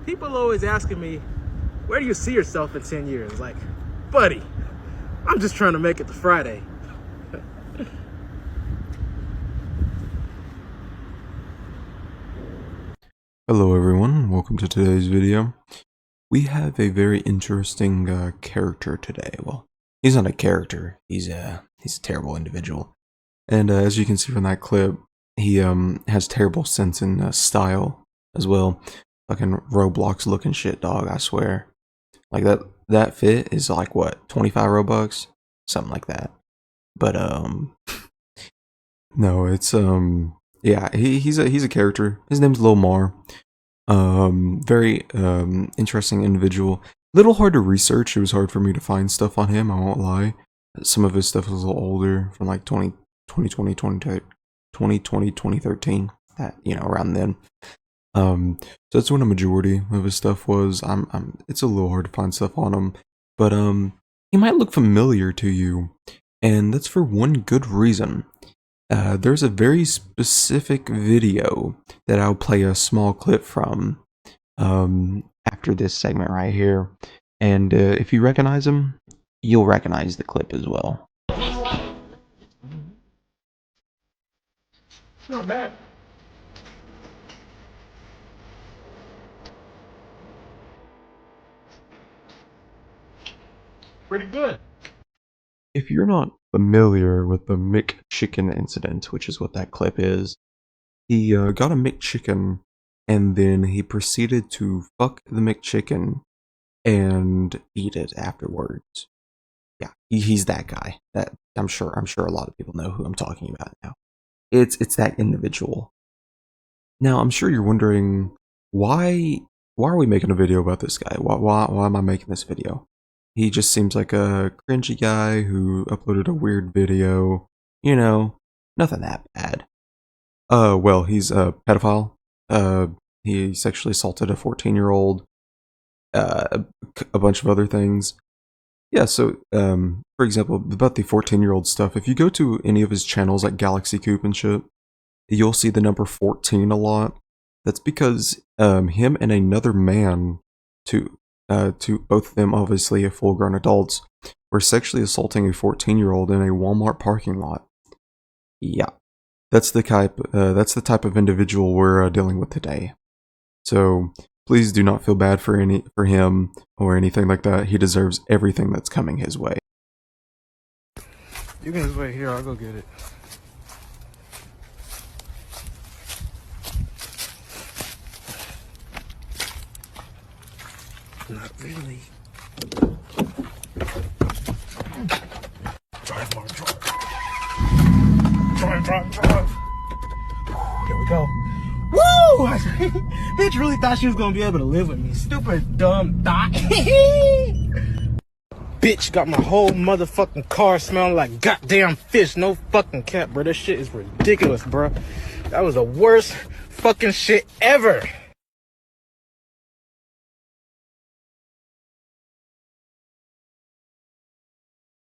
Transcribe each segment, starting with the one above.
People always asking me, where do you see yourself in 10 years? Like, buddy, I'm just trying to make it to Friday. Hello everyone, welcome to today's video. We have a very interesting character today. Well, he's not a character, he's a terrible individual. And as you can see from that clip, he has terrible sense and style as well. Fucking Roblox looking shit, dog, I swear. Like that fit is like what, 25 Robux? Something like that. But no, it's yeah, he's a character. His name's LIl Mar. Very interesting individual. Little hard to research. It was hard for me to find stuff on him, I won't lie. Some of his stuff was a little older, from like 2020, 2013. That, you know, around then. So that's when a majority of his stuff was. It's a little hard to find stuff on him, but he might look familiar to you, and that's for one good reason. There's a very specific video that I'll play a small clip from after this segment right here, and if you recognize him, you'll recognize the clip as well. Not bad. Pretty good. If you're not familiar with the McChicken incident, which is what that clip is, he got a McChicken, and then he proceeded to fuck the McChicken and eat it afterwards. Yeah, he's that guy. That I'm sure a lot of people know who I'm talking about now. It's that individual. Now I'm sure you're wondering why are we making a video about this guy? Why am I making this video? He just seems like a cringy guy who uploaded a weird video. You know, nothing that bad. Well, he's a pedophile. He sexually assaulted a 14-year-old. A bunch of other things. Yeah, so, for example, about the 14-year-old stuff, if you go to any of his channels like Galaxy Coop and shit, you'll see the number 14 a lot. That's because, him and another man, to both of them obviously full-grown adults, were sexually assaulting a 14-year-old in a Walmart parking lot. Yeah, that's the type of individual we're dealing with today. So please do not feel bad for him or anything like that. He deserves everything that's coming his way. You can just wait here, I'll go get it. Not really. Drive, Mark, drive. Drive. There we go. Woo! Bitch really thought she was gonna be able to live with me. Stupid, dumb thought. Bitch got my whole motherfucking car smelling like goddamn fish. No fucking cap, bro. This shit is ridiculous, bro. That was the worst fucking shit ever.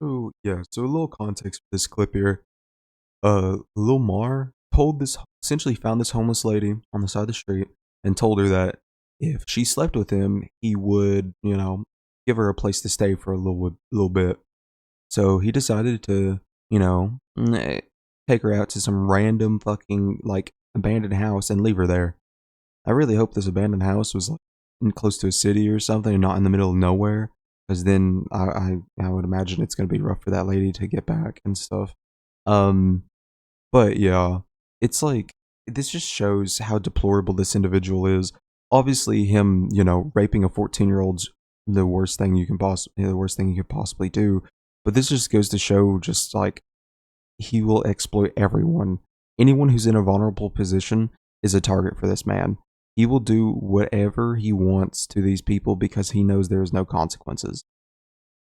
So yeah, so a little context for this clip here. LIl Mar essentially found this homeless lady on the side of the street and told her that if she slept with him, he would, you know, give her a place to stay for a little bit. So he decided to, you know, take her out to some random fucking like abandoned house and leave her there. I really hope this abandoned house was like close to a city or something, and not in the middle of nowhere, because then I would imagine it's gonna be rough for that lady to get back and stuff. But yeah, it's like, this just shows how deplorable this individual is. Obviously, him, you know, raping a 14-year-old's the worst thing you could possibly do. But this just goes to show, just like, he will exploit everyone. Anyone who's in a vulnerable position is a target for this man. He will do whatever he wants to these people because he knows there's no consequences.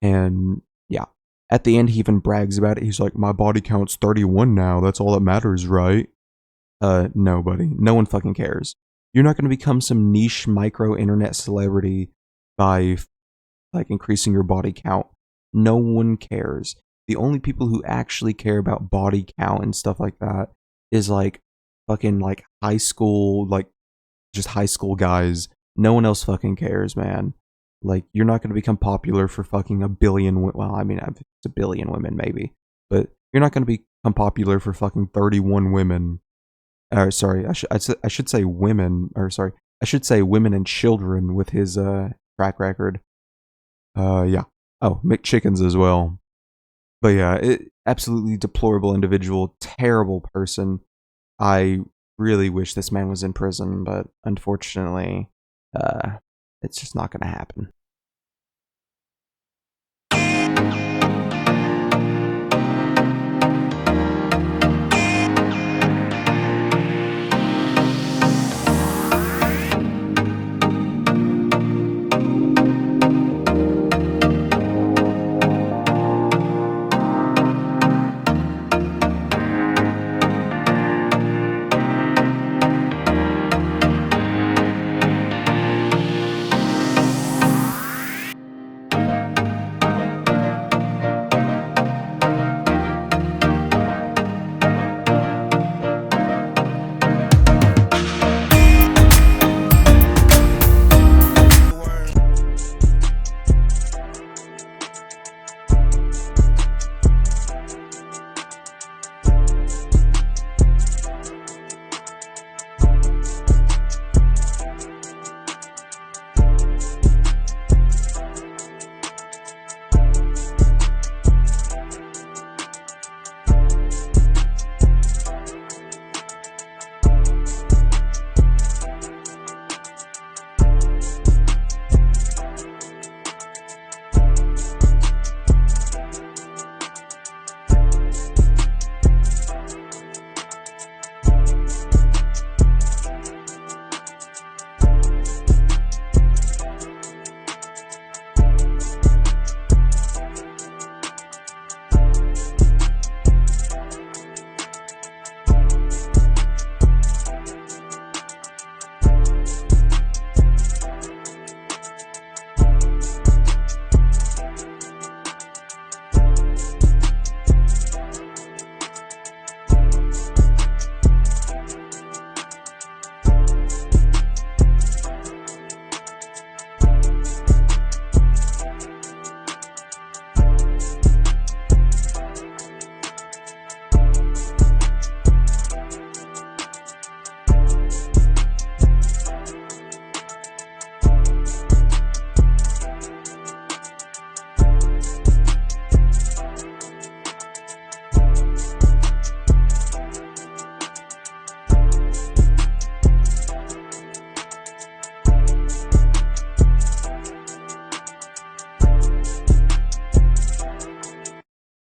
And yeah, at the end, he even brags about it. He's like, my body count's 31 now. That's all that matters, right? No, buddy. No one fucking cares. You're not going to become some niche micro internet celebrity by like increasing your body count. No one cares. The only people who actually care about body count and stuff like that is like fucking like high school, like just high school guys no one else fucking cares, man. Like, you're not going to become popular for fucking a billion. Well, I mean, it's a billion women, maybe. But you're not going to become popular for fucking 31 women. Sorry, I should say women. Or sorry, I should say women and children with his track record. Yeah. Oh, McChickens as well. But yeah, absolutely deplorable individual, terrible person. I really wish this man was in prison, but unfortunately, it's just not going to happen.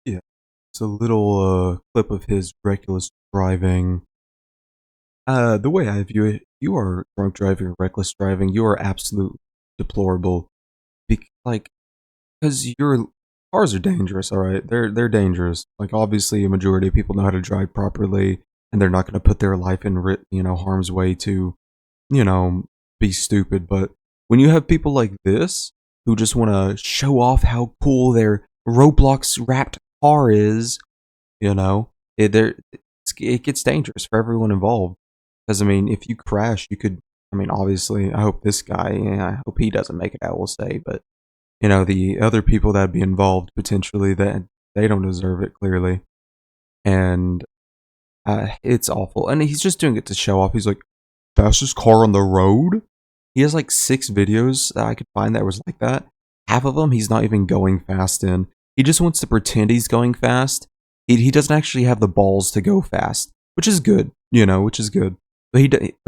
Yeah, it's a little clip of his reckless driving. The way I view it, you are drunk driving or reckless driving. You are absolute deplorable. Like, because your cars are dangerous. All right, they're dangerous. Like, obviously, a majority of people know how to drive properly, and they're not going to put their life in harm's way to be stupid. But when you have people like this who just want to show off how cool their Roblox wrapped car is, it gets dangerous for everyone involved. Because I mean, if you crash, you could. I mean, obviously, I hope this guy. Yeah, I hope he doesn't make it out. We'll say, but the other people that'd be involved potentially, that they don't deserve it clearly, and it's awful. And he's just doing it to show off. He's like, fastest car on the road. He has like 6 videos that I could find that was like that. Half of them he's not even going fast in. He just wants to pretend he's going fast. He doesn't actually have the balls to go fast, which is good, which is good. But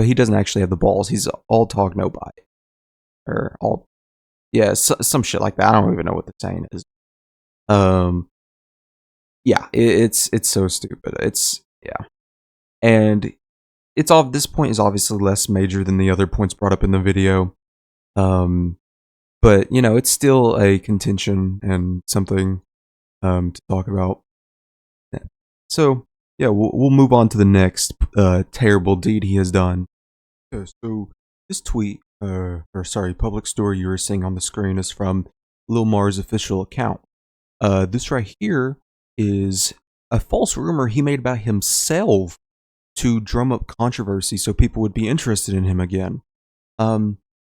he doesn't actually have the balls. He's all talk, no bite, or all, yeah, some shit like that. I don't even know what the saying is. Yeah, it's so stupid. Yeah, and it's all. This point is obviously less major than the other points brought up in the video. But it's still a contention and something to talk about. So yeah, we'll move on to the next terrible deed he has done. So this tweet, public story you were seeing on the screen is from LIl Mar's official account. This right here is a false rumor he made about himself to drum up controversy so people would be interested in him again.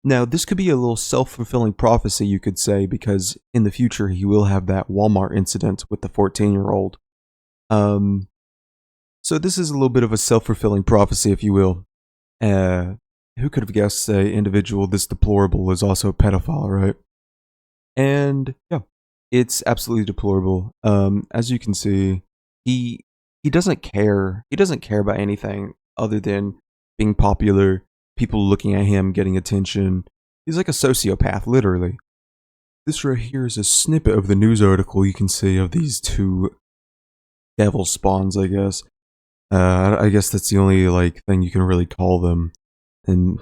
Now, this could be a little self-fulfilling prophecy, you could say, because in the future he will have that Walmart incident with the 14-year-old. So this is a little bit of a self-fulfilling prophecy, if you will. Who could have guessed a individual this deplorable is also a pedophile, right? And yeah, it's absolutely deplorable. As you can see, he doesn't care. He doesn't care about anything other than being popular, people looking at him, getting attention. He's like a sociopath, literally. This right here is a snippet of the news article you can see of these two devil spawns, I guess. I guess that's the only like thing you can really call them. And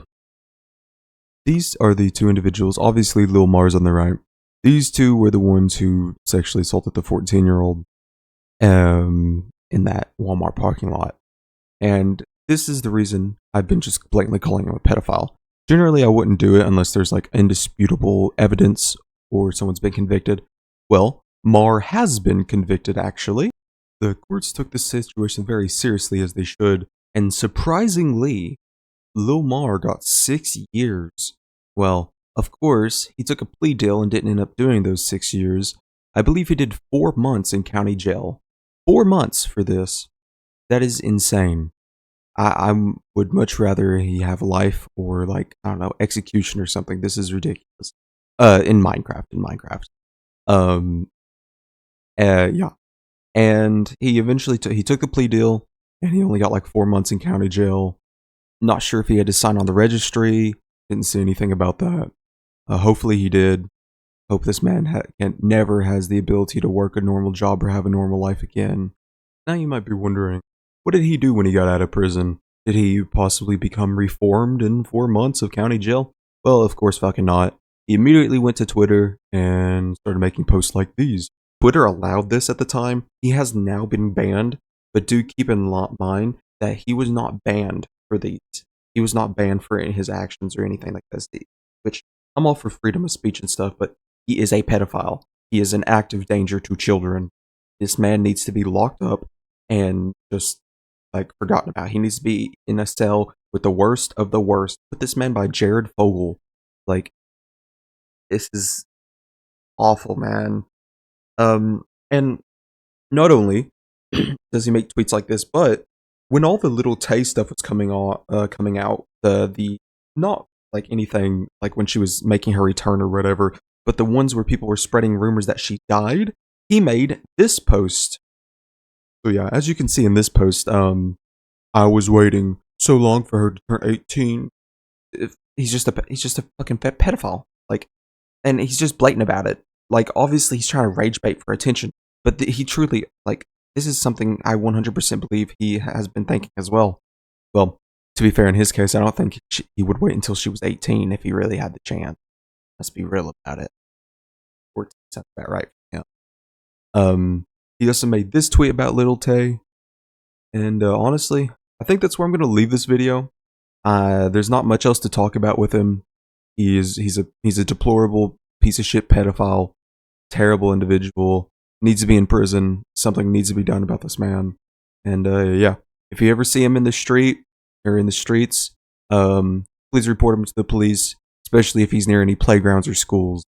these are the two individuals. Obviously, LIl Mar's on the right. These two were the ones who sexually assaulted the 14-year-old in that Walmart parking lot. And this is the reason I've been just blatantly calling him a pedophile. Generally, I wouldn't do it unless there's like indisputable evidence or someone's been convicted. Well, Mar has been convicted, actually. The courts took this situation very seriously, as they should, and surprisingly, LIl Mar got 6 years. Well, of course, he took a plea deal and didn't end up doing those 6 years. I believe he did 4 months in county jail. 4 months for this. That is insane. I would much rather he have life or like, I don't know, execution or something. This is ridiculous. In Minecraft. Yeah. And he eventually he took the plea deal, and he only got like 4 months in county jail. Not sure if he had to sign on the registry. Didn't see anything about that. Hopefully he did. Hope this man never has the ability to work a normal job or have a normal life again. Now you might be wondering, what did he do when he got out of prison? Did he possibly become reformed in 4 months of county jail? Well, of course fucking not. He immediately went to Twitter and started making posts like these. Twitter allowed this at the time. He has now been banned, but do keep in mind that he was not banned for these. He was not banned for his actions or anything like this, which I'm all for freedom of speech and stuff, but he is a pedophile. He is an active danger to children. This man needs to be locked up and just like forgotten about. He needs to be in a cell with the worst of the worst. Put this man by Jared Fogle. Like, this is awful, man. And not only does he make tweets like this, but when all the little Tay stuff was coming out, the not like anything like when she was making her return or whatever, but the ones where people were spreading rumors that she died, he made this post. So yeah, as you can see in this post, I was waiting so long for her to turn 18. He's just a fucking pedophile. Like, and he's just blatant about it. Like, obviously he's trying to rage bait for attention, but he truly, like, this is something I 100% believe he has been thinking as well. Well, to be fair, in his case, I don't think he would wait until she was 18 if he really had the chance. Let's be real about it. 14 sounds about right for him. He also made this tweet about Little Tay, and honestly, I think that's where I'm going to leave this video. There's not much else to talk about with him. He's a deplorable piece of shit pedophile, terrible individual, needs to be in prison. Something needs to be done about this man. And yeah, if you ever see him in the street or in the streets, please report him to the police, especially if he's near any playgrounds or schools.